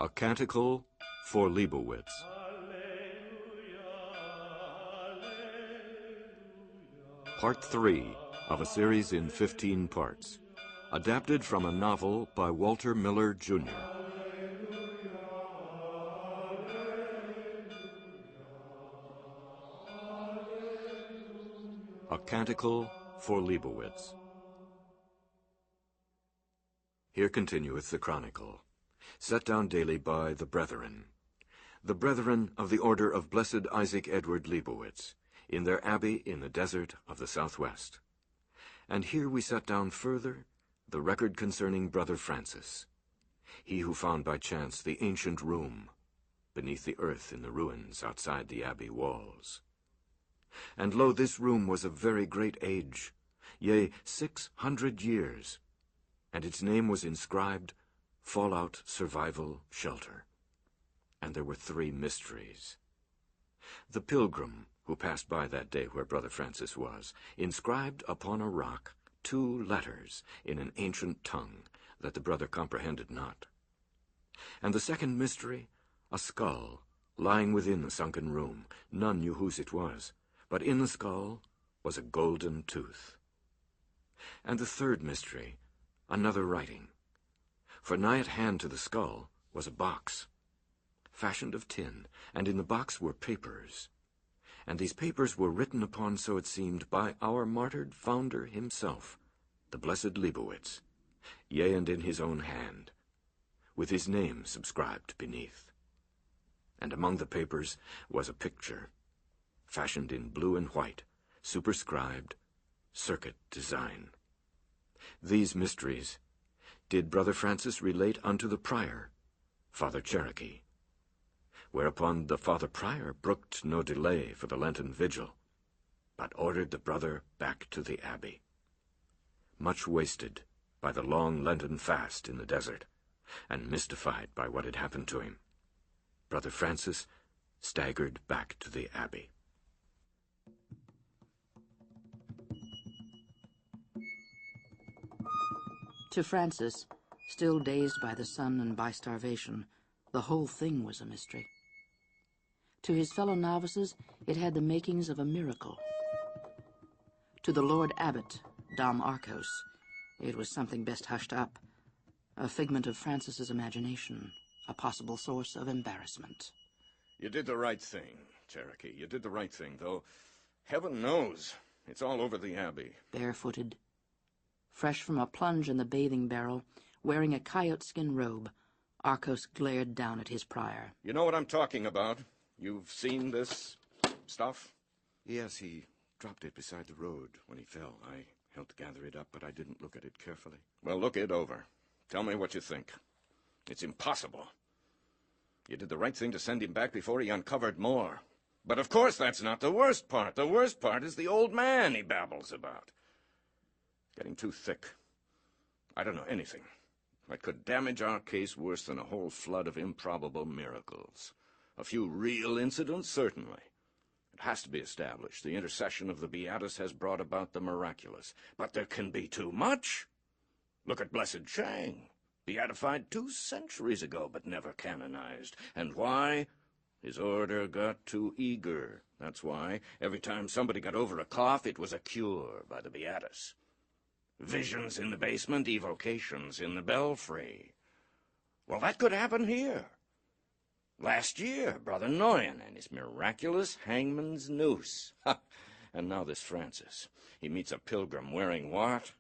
A Canticle for Leibowitz. Part 3 of a series in 15 parts, adapted from a novel by Walter Miller, Jr. A Canticle for Leibowitz. Here continueth the chronicle, set down daily by the brethren of the order of Blessed Isaac Edward Leibowitz, in their abbey in the desert of the southwest. And here we set down further the record concerning Brother Francis, he who found by chance the ancient room beneath the earth in the ruins outside the abbey walls. And lo, this room was of very great age, yea, 600 years, and its name was inscribed, Fallout Survival Shelter. And there were 3 mysteries. The pilgrim who passed by that day where Brother Francis was, inscribed upon a rock 2 letters in an ancient tongue that the brother comprehended not. And the second mystery, a skull lying within the sunken room. None knew whose it was, but in the skull was a golden tooth. And the third mystery, another writing. For nigh at hand to the skull was a box, fashioned of tin, and in the box were papers. And these papers were written upon, so it seemed, by our martyred founder himself, the blessed Leibowitz, yea, and in his own hand, with his name subscribed beneath. And among the papers was a picture, fashioned in blue and white, superscribed, circuit design. These mysteries did Brother Francis relate unto the prior, Father Cherokee, whereupon the Father Prior brooked no delay for the Lenten vigil, but ordered the brother back to the abbey. Much wasted by the long Lenten fast in the desert, and mystified by what had happened to him, Brother Francis staggered back to the abbey. To Francis, still dazed by the sun and by starvation, the whole thing was a mystery. To his fellow novices, it had the makings of a miracle. To the Lord Abbot, Dom Arcos, it was something best hushed up, a figment of Francis's imagination, a possible source of embarrassment. You did the right thing, Cherokee. You did the right thing, though heaven knows it's all over the abbey. Barefooted, fresh from a plunge in the bathing barrel, wearing a coyote-skin robe, Arcos glared down at his prior. You know what I'm talking about? You've seen this stuff? Yes, he dropped it beside the road when he fell. I helped gather it up, but I didn't look at it carefully. Well, look it over. Tell me what you think. It's impossible. You did the right thing to send him back before he uncovered more. But of course that's not the worst part. The worst part is the old man he babbles about. Getting too thick. I don't know anything that could damage our case worse than a whole flood of improbable miracles. A few real incidents, certainly. It has to be established. The intercession of the Beatus has brought about the miraculous. But there can be too much. Look at Blessed Chang, beatified 2 centuries ago, but never canonized. And why? His order got too eager. That's why. Every time somebody got over a cough, it was a cure by the Beatus. Visions in the basement, evocations in the belfry. Well, that could happen here. Last year, Brother Noyen and his miraculous hangman's noose. Ha! And now this Francis. He meets a pilgrim wearing what?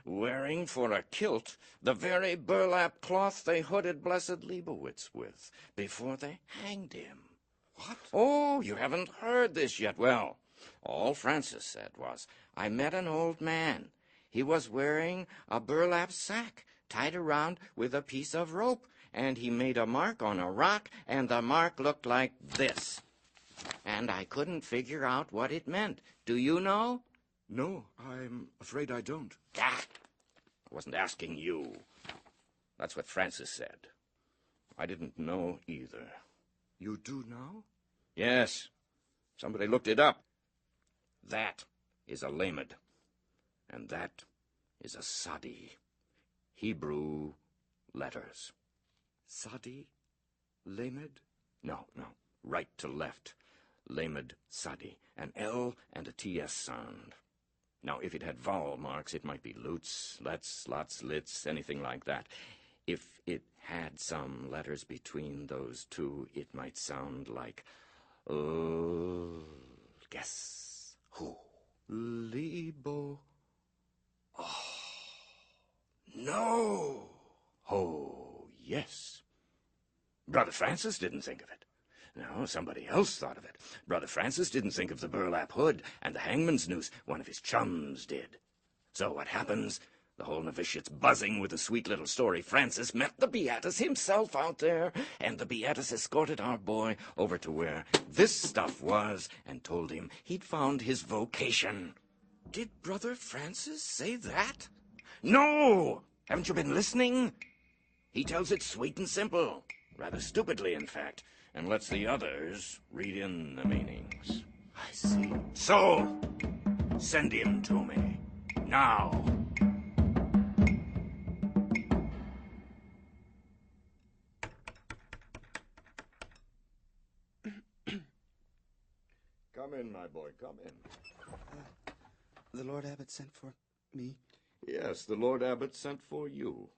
Wearing for a kilt the very burlap cloth they hooded Blessed Leibowitz with before they hanged him. What? Oh, you haven't heard this yet. Well, all Francis said was, I met an old man. He was wearing a burlap sack tied around with a piece of rope, and he made a mark on a rock, and the mark looked like this. And I couldn't figure out what it meant. Do you know? No, I'm afraid I don't. Ah, I wasn't asking you. That's what Francis said. I didn't know either. You do now? Yes. Somebody looked it up. That is a lamed. And that is a sadi. Hebrew letters. Sadi? Lamed? No. Right to left. Lamed Sadi. An L and a TS sound. Now, if it had vowel marks, it might be Lutz, Letz, Lots, Litz, anything like that. If it had some letters between those two, it might sound like, guess who? Lebo. No. Oh, yes. Brother Francis didn't think of it. No, somebody else thought of it. Brother Francis didn't think of the burlap hood and the hangman's noose. One of his chums did. So what happens? The whole novitiate's buzzing with a sweet little story. Francis met the Beatus himself out there, and the Beatus escorted our boy over to where this stuff was and told him he'd found his vocation. Did Brother Francis say that? No! Haven't you been listening? He tells it sweet and simple. Rather stupidly, in fact, and lets the others read in the meanings. I see. So, send him to me. Now. Come in, my boy, come in. The Lord Abbot sent for me? Yes, the Lord Abbot sent for you.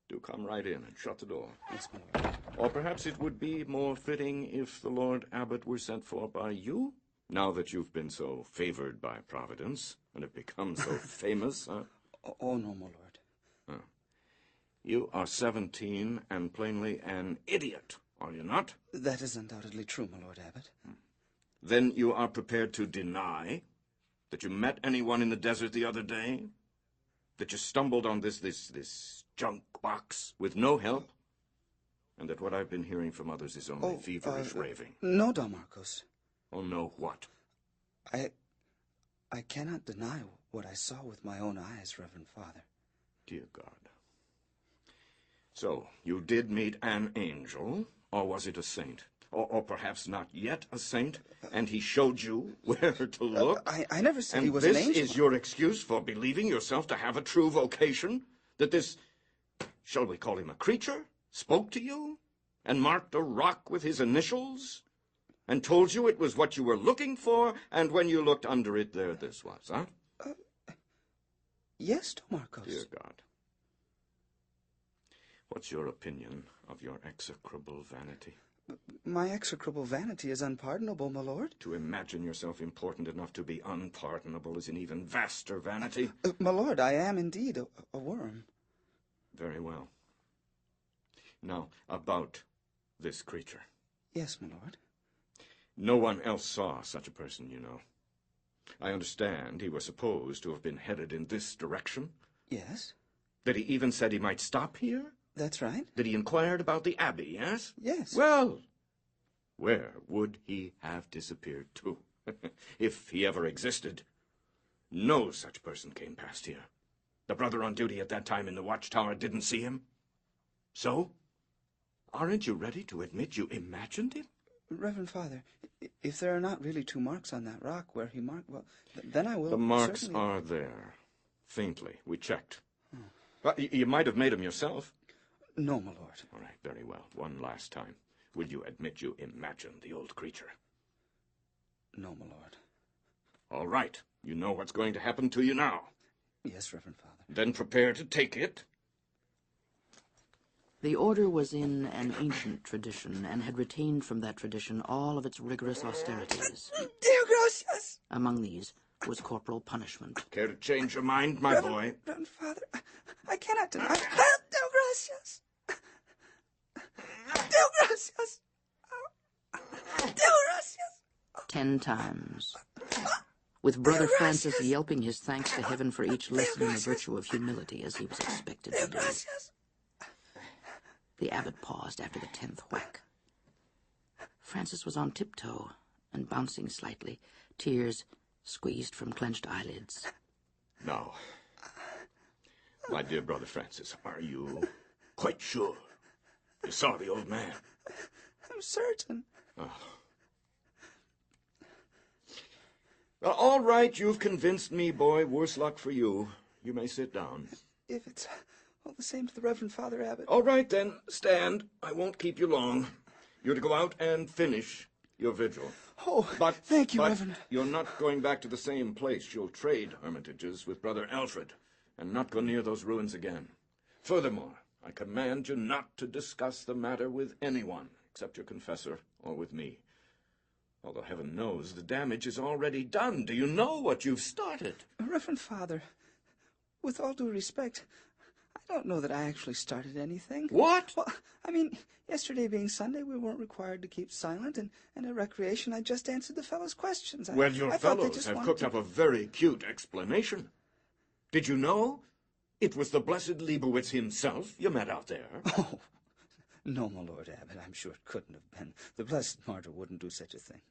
Do come right in and shut the door. Yes, my lord. Or perhaps it would be more fitting if the Lord Abbot were sent for by you, now that you've been so favored by Providence and have become so famous, huh? Oh, no, my lord. Huh. You are 17 and plainly an idiot, are you not? That is undoubtedly true, my lord Abbot. Then you are prepared to deny that you met anyone in the desert the other day? That you stumbled on this junk box with no help? And that what I've been hearing from others is only feverish raving? No, Don Marcos. Oh, no, what? I cannot deny what I saw with my own eyes, Reverend Father. Dear God. So, you did meet an angel, or was it a saint? Or perhaps not yet a saint, and he showed you where to look? I never said he was an angel. And this is your excuse for believing yourself to have a true vocation? That this, shall we call him a creature, spoke to you, and marked a rock with his initials, and told you it was what you were looking for, and when you looked under it, there this was, huh? Yes, Don Marcos. Dear God. What's your opinion of your execrable vanity? My execrable vanity is unpardonable, my lord. To imagine yourself important enough to be unpardonable is an even vaster vanity. My lord, I am indeed a worm. Very well. Now, about this creature. Yes, my lord. No one else saw such a person, you know. I understand he was supposed to have been headed in this direction. Yes. That he even said he might stop here? That's right. That he inquired about the Abbey, yes? Yes. Well, where would he have disappeared to? If he ever existed. No such person came past here. The brother on duty at that time in the watchtower didn't see him. So, aren't you ready to admit you imagined him? Reverend Father, if there are not really 2 marks on that rock where he marked, well, then I will The marks certainly... are there. Faintly. We checked. But you might have made them yourself. No, my lord. All right, very well. One last time. Will you admit you imagined the old creature? No, my lord. All right. You know what's going to happen to you now. Yes, Reverend Father. Then prepare to take it. The order was in an ancient tradition and had retained from that tradition all of its rigorous austerities. Deo gracias! Among these was corporal punishment. Care to change your mind, my boy? Reverend Father, I cannot deny... Deo gracias! Deo gracias! Deo gracias! 10 times. With Brother Francis yelping his thanks to heaven for each lesson in the virtue of humility, as he was expected to do. The abbot paused after the 10th whack. Francis was on tiptoe and bouncing slightly, tears squeezed from clenched eyelids. Now, my dear Brother Francis, are you quite sure you saw the old man? I'm certain. Oh. Well, all right, you've convinced me, boy. Worse luck for you. You may sit down. If it's Well, the same to the Reverend Father Abbot. All right, then. Stand. I won't keep you long. You're to go out and finish your vigil. Oh, thank you, Reverend. You're not going back to the same place. You'll trade hermitages with Brother Alfred, and not go near those ruins again. Furthermore, I command you not to discuss the matter with anyone, except your confessor or with me. Although heaven knows the damage is already done. Do you know what you've started? Reverend Father, with all due respect, I don't know that I actually started anything. What? Well, I mean, yesterday being Sunday, we weren't required to keep silent, and at recreation, I just answered the fellows' questions. Well, your fellows have cooked up a very cute explanation. Did you know? It was the blessed Leibowitz himself you met out there. Oh, no, my Lord Abbot, I'm sure it couldn't have been. The blessed martyr wouldn't do such a thing.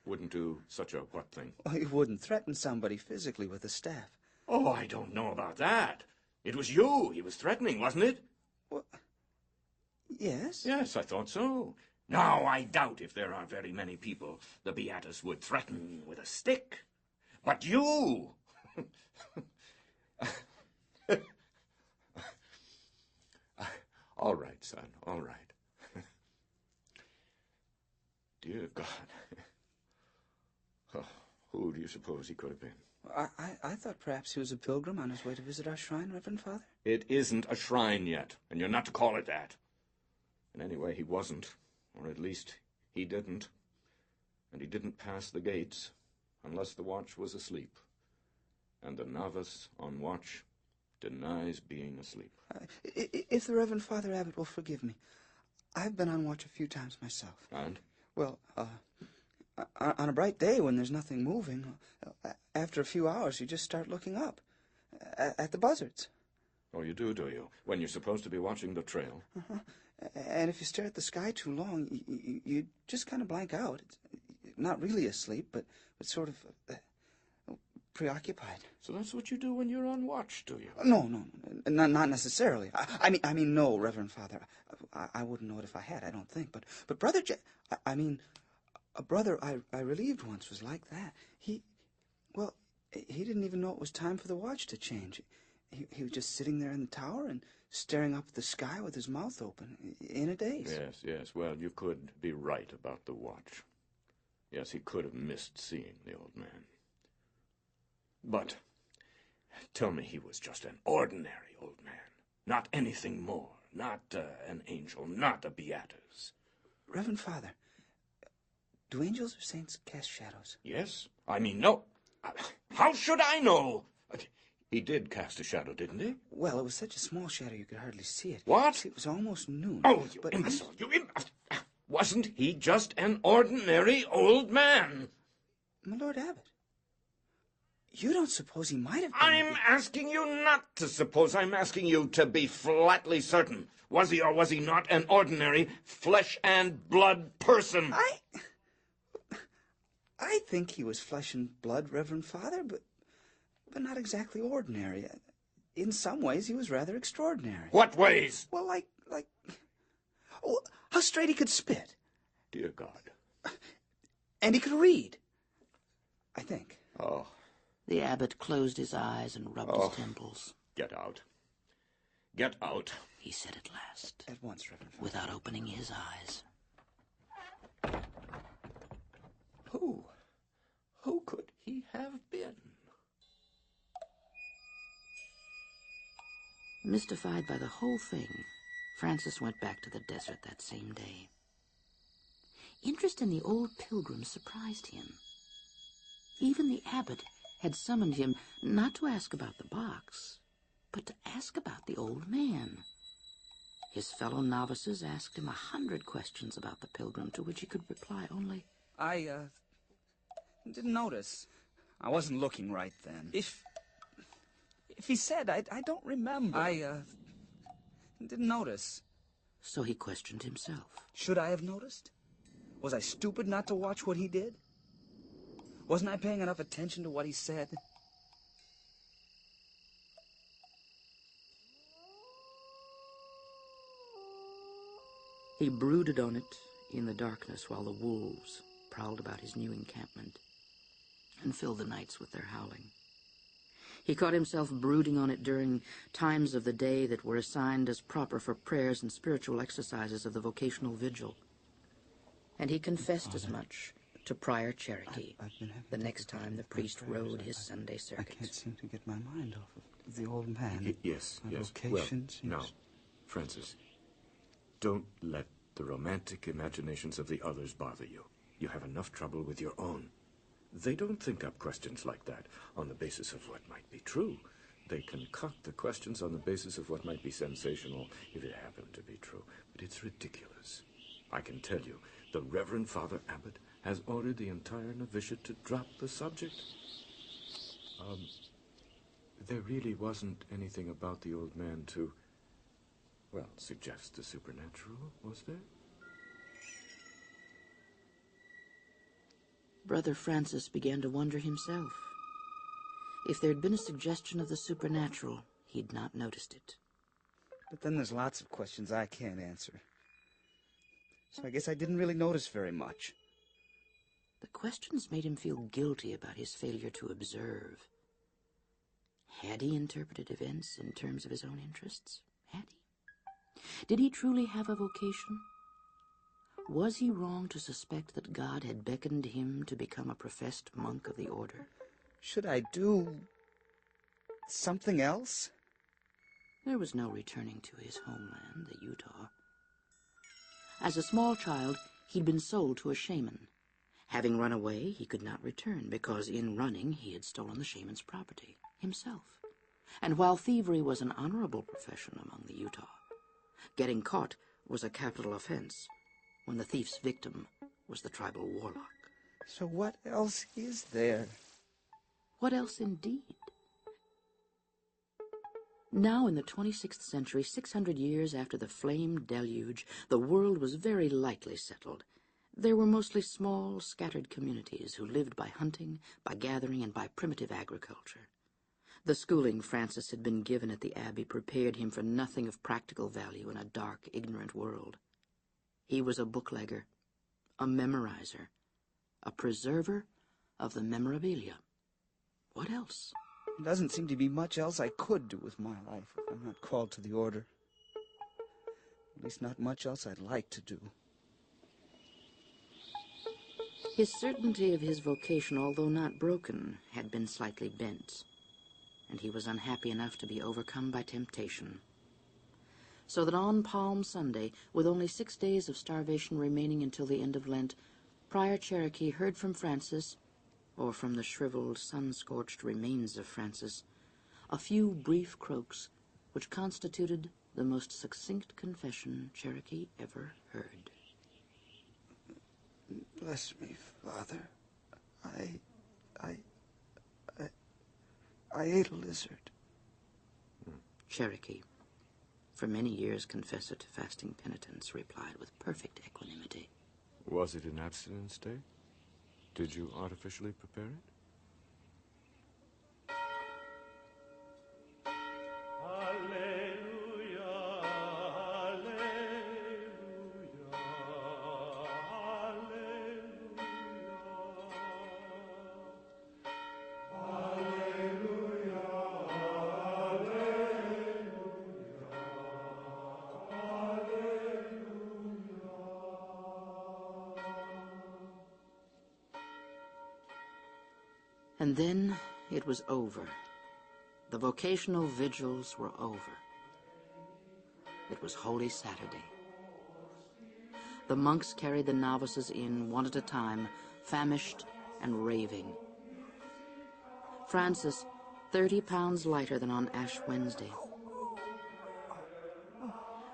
Wouldn't do such a what thing? Well, he wouldn't threaten somebody physically with a staff. Oh, I don't know about that. It was you he was threatening, wasn't it? Well, yes. Yes, I thought so. Now, I doubt if there are very many people the Beatus would threaten with a stick. But you... All right, son, all right. Dear God. Oh, who do you suppose he could have been? I thought perhaps he was a pilgrim on his way to visit our shrine, Reverend Father. It isn't a shrine yet, and you're not to call it that. And anyway, he wasn't, or at least he didn't. And he didn't pass the gates unless the watch was asleep. And the novice on watch denies being asleep. If the Reverend Father Abbot will forgive me, I've been on watch a few times myself. And? Well, on a bright day when there's nothing moving, after a few hours you just start looking up at the buzzards. Oh, you do you? When you're supposed to be watching the trail? Uh-huh. And if you stare at the sky too long, you just kind of blank out. It's not really asleep, but sort of preoccupied. So that's what you do when you're on watch, do you? No, not necessarily. I mean, no, Reverend Father. I wouldn't know it if I had, I don't think. But Brother a brother I relieved once was like that. He didn't even know it was time for the watch to change. He was just sitting there in the tower and staring up at the sky with his mouth open in a daze. Yes. Well, you could be right about the watch. Yes, he could have missed seeing the old man. But tell me he was just an ordinary old man. Not anything more. Not an angel. Not a Beatus. Reverend Father, do angels or saints cast shadows? Yes. I mean, no. How should I know? He did cast a shadow, didn't he? Well, it was such a small shadow you could hardly see it. What? It was almost noon. Oh, you imbecile! Wasn't he just an ordinary old man? My Lord Abbot, you don't suppose he might have been... I'm asking you not to suppose. I'm asking you to be flatly certain. Was he or was he not an ordinary flesh and blood person? I think he was flesh and blood, Reverend Father, but not exactly ordinary. In some ways, he was rather extraordinary. What ways? Well, like... Oh, how straight he could spit. Dear God. And he could read, I think. Oh. The abbot closed his eyes and rubbed his temples. Get out. Get out. He said at last. At once, Reverend Father. Without opening his eyes. Who could he have been? Mystified by the whole thing, Francis went back to the desert that same day. Interest in the old pilgrim surprised him. Even the abbot had summoned him not to ask about the box, but to ask about the old man. His fellow novices asked him 100 questions about the pilgrim, to which he could reply only, I didn't notice. I wasn't looking right then. If he said, I don't remember. I didn't notice. So he questioned himself. Should I have noticed? Was I stupid not to watch what he did? Wasn't I paying enough attention to what he said? He brooded on it in the darkness while the wolves prowled about his new encampment and filled the nights with their howling. He caught himself brooding on it during times of the day that were assigned as proper for prayers and spiritual exercises of the vocational vigil. And he confessed as much to Prior Cherokee the next time the priest rode his Sunday circuit. I can't seem to get my mind off of the old man. Yes. Vocations. Well, now, Francis, don't let the romantic imaginations of the others bother you. You have enough trouble with your own. They don't think up questions like that on the basis of what might be true. They concoct the questions on the basis of what might be sensational if it happened to be true. But it's ridiculous. I can tell you, the Reverend Father Abbot has ordered the entire novitiate to drop the subject. There really wasn't anything about the old man to, well, suggest the supernatural, was there? Brother Francis began to wonder himself. If there had been a suggestion of the supernatural, he'd not noticed it. But then there's lots of questions I can't answer. So I guess I didn't really notice very much. The questions made him feel guilty about his failure to observe. Had he interpreted events in terms of his own interests? Had he? Did he truly have a vocation? Was he wrong to suspect that God had beckoned him to become a professed monk of the order? Should I do something else? There was no returning to his homeland, the Utah. As a small child, he'd been sold to a shaman. Having run away, he could not return, because in running he had stolen the shaman's property, himself. And while thievery was an honorable profession among the Utah, getting caught was a capital offense, when the thief's victim was the tribal warlock. So what else is there? What else indeed? Now in the 26th century, 600 years after the flame deluge, the world was very lightly settled. There were mostly small, scattered communities who lived by hunting, by gathering, and by primitive agriculture. The schooling Francis had been given at the Abbey prepared him for nothing of practical value in a dark, ignorant world. He was a booklegger, a memorizer, a preserver of the memorabilia. What else? There doesn't seem to be much else I could do with my life if I'm not called to the order. At least not much else I'd like to do. His certainty of his vocation, although not broken, had been slightly bent, and he was unhappy enough to be overcome by temptation. So that on Palm Sunday, with only 6 days of starvation remaining until the end of Lent, Prior Cherokee heard from Francis, or from the shriveled, sun-scorched remains of Francis, a few brief croaks which constituted the most succinct confession Cherokee ever heard. Bless me, Father. I ate a lizard. Cherokee, for many years confessor to fasting penitents, replied with perfect equanimity. Was it an abstinence day? Did you artificially prepare it? And then it was over. The vocational vigils were over. It was Holy Saturday. The monks carried the novices in one at a time, famished and raving. Francis, 30 pounds lighter than on Ash Wednesday.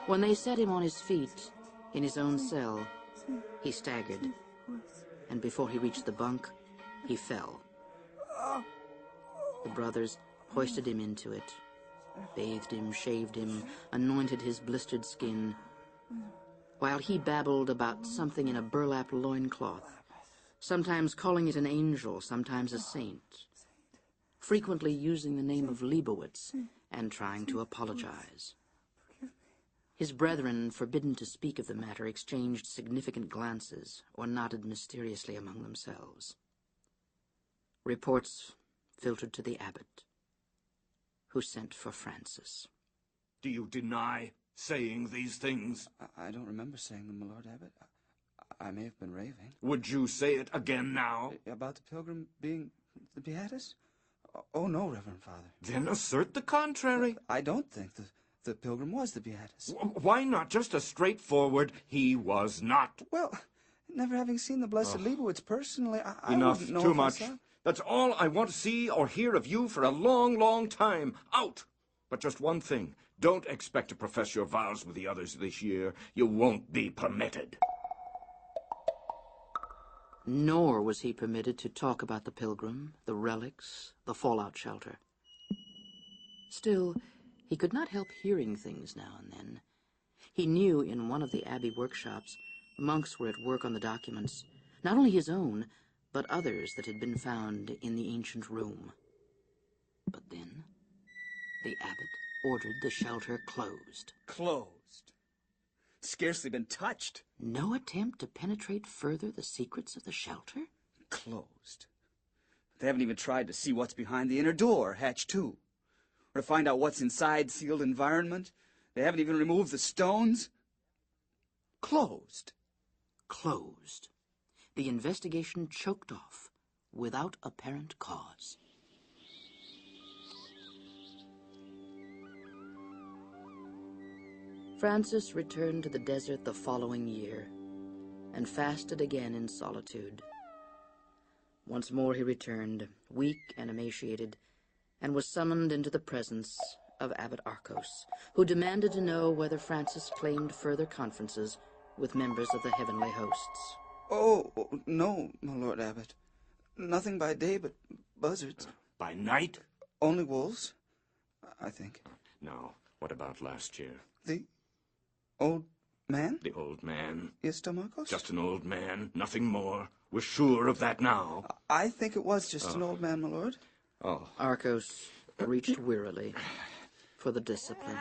When they set him on his feet in his own cell, he staggered, and before he reached the bunk, he fell. The brothers hoisted him into it, bathed him, shaved him, anointed his blistered skin, while he babbled about something in a burlap loincloth, sometimes calling it an angel, sometimes a saint, frequently using the name of Leibowitz and trying to apologize. His brethren, forbidden to speak of the matter, exchanged significant glances or nodded mysteriously among themselves. Reports filtered to the abbot. who sent for Francis. Do you deny saying these things? I don't remember saying them, my Lord Abbot. I may have been raving. Would you say it again now? About the pilgrim being the Beatus? Oh, no, Reverend Father. Then assert the contrary. I don't think the pilgrim was the Beatus. Why not just a straightforward, he was not? Well, never having seen the Blessed Leibowitz personally, I Enough, wouldn't know too if I much. saw... That's all I want to see or hear of you for a long, long time. Out! But just one thing. Don't expect to profess your vows with the others this year. You won't be permitted. Nor was he permitted to talk about the pilgrim, the relics, the fallout shelter. Still, he could not help hearing things now and then. He knew in one of the Abbey workshops, monks were at work on the documents, not only his own, but others that had been found in the ancient room. But then, the abbot ordered the shelter closed. Closed. Scarcely been touched. No attempt to penetrate further the secrets of the shelter? Closed. They haven't even tried to see what's behind the inner door, hatch 2. Or to find out what's inside sealed environment. They haven't even removed the stones. Closed. Closed. The investigation choked off without apparent cause. Francis returned to the desert the following year and fasted again in solitude. Once more he returned, weak and emaciated, and was summoned into the presence of Abbot Arcos, who demanded to know whether Francis claimed further conferences with members of the heavenly hosts. Oh, no, my Lord Abbot. Nothing by day but buzzards. By night? Only wolves, I think. No. What about last year? The old man? The old man. Yes, Marcos? Just an old man, nothing more. We're sure of that now. I think it was just an old man, my lord. Oh. Arcos reached wearily for the discipline.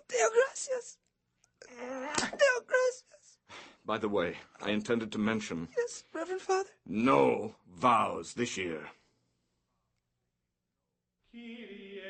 Deo gracias. Deo gracias. By the way, I intended to mention... Yes, Reverend Father? No vows this year. Kyrie